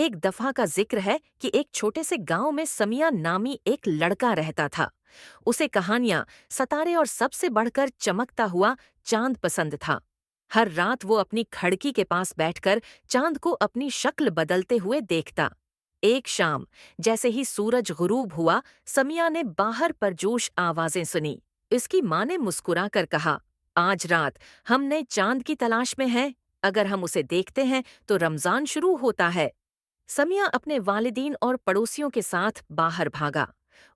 ایک دفعہ کا ذکر ہے کہ ایک چھوٹے سے گاؤں میں سمیہ نامی ایک لڑکا رہتا تھا۔ اسے کہانیاں، ستارے اور سب سے بڑھ کر چمکتا ہوا چاند پسند تھا۔ ہر رات وہ اپنی کھڑکی کے پاس بیٹھ کر چاند کو اپنی شکل بدلتے ہوئے دیکھتا۔ ایک شام جیسے ہی سورج غروب ہوا، سمیہ نے باہر پرجوش آوازیں سنی۔ اس کی ماں نے مسکرا کر کہا، آج رات ہم نئے چاند کی تلاش میں ہیں، اگر ہم اسے دیکھتے ہیں تو رمضان شروع ہوتا ہے۔ سمیہ اپنے والدین اور پڑوسیوں کے ساتھ باہر بھاگا۔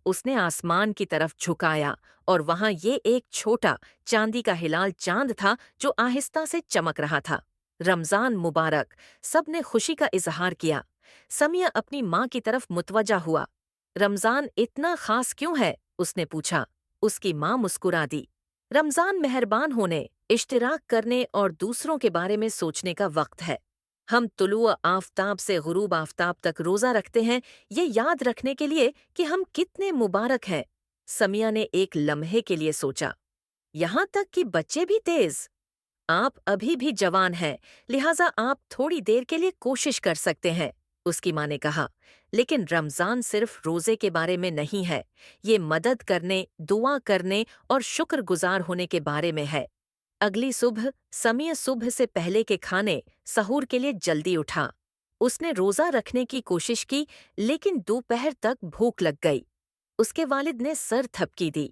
اس نے آسمان کی طرف جھکایا اور وہاں یہ ایک چھوٹا چاندی کا ہلال چاند تھا جو آہستہ سے چمک رہا تھا۔ رمضان مبارک! سب نے خوشی کا اظہار کیا۔ سمیہ اپنی ماں کی طرف متوجہ ہوا۔ رمضان اتنا خاص کیوں ہے؟ اس نے پوچھا۔ اس کی ماں مسکرا دی۔ رمضان مہربان ہونے، اشتراک کرنے اور دوسروں کے بارے میں سوچنے کا وقت ہے۔ ہم طلوع آفتاب سے غروب آفتاب تک روزہ رکھتے ہیں، یہ یاد رکھنے کے لیے کہ ہم کتنے مبارک ہیں۔ سمیہ نے ایک لمحے کے لیے سوچا، یہاں تک کہ بچے بھی تیز؟ آپ ابھی بھی جوان ہیں، لہٰذا آپ تھوڑی دیر کے لیے کوشش کر سکتے ہیں، اس کی ماں نے کہا۔ لیکن رمضان صرف روزے کے بارے میں نہیں ہے، یہ مدد کرنے، دعا کرنے اور شکر گزار ہونے کے بارے میں ہے۔ اگلی صبح سمیہ صبح سے پہلے کے کھانے سحور کے لیے جلدی اٹھا۔ اس نے روزہ رکھنے کی کوشش کی لیکن دوپہر تک بھوک لگ گئی۔ اس کے والد نے سر تھپکی دی۔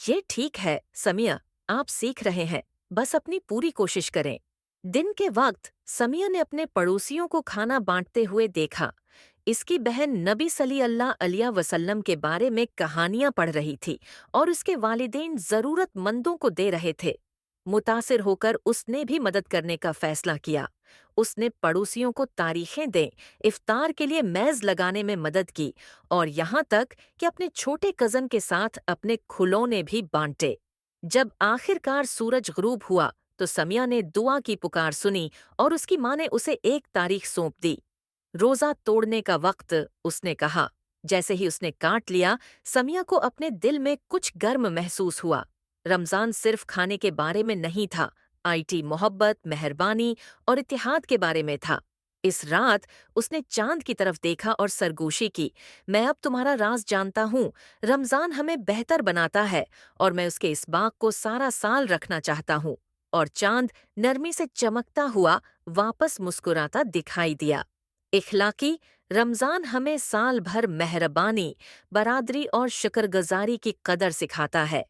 یہ ٹھیک ہے سمیہ، آپ سیکھ رہے ہیں، بس اپنی پوری کوشش کریں۔ دن کے وقت سمیہ نے اپنے پڑوسیوں کو کھانا بانٹتے ہوئے دیکھا۔ اس کی بہن نبی صلی اللہ علیہ وسلم کے بارے میں کہانیاں پڑھ رہی تھی اور اس کے والدین ضرورت مندوں کو دے رہے تھے۔ متاثر ہو کر اس نے بھی مدد کرنے کا فیصلہ کیا۔ اس نے پڑوسیوں کو تاریخیں دیں، افطار کے لیے میز لگانے میں مدد کی اور یہاں تک کہ اپنے چھوٹے کزن کے ساتھ اپنے کھلونے بھی بانٹے۔ جب آخر کار سورج غروب ہوا تو سمیہ نے دعا کی پکار سنی اور اس کی ماں نے اسے ایک تاریخ سونپ دی۔ روزہ توڑنے کا وقت، اس نے کہا۔ جیسے ہی اس نے کاٹ لیا، سمیہ کو اپنے دل میں کچھ گرم محسوس ہوا۔ رمضان صرف کھانے کے بارے میں نہیں تھا، محبت، مہربانی اور اتحاد کے بارے میں تھا۔ اس رات اس نے چاند کی طرف دیکھا اور سرگوشی کی، میں اب تمہارا راز جانتا ہوں، رمضان ہمیں بہتر بناتا ہے اور میں اس کے اس باغ کو سارا سال رکھنا چاہتا ہوں۔ اور چاند نرمی سے چمکتا ہوا واپس مسکراتا دکھائی دیا۔ اخلاقی، رمضان ہمیں سال بھر مہربانی، برادری اور شکرگزاری کی قدر سکھاتا ہے۔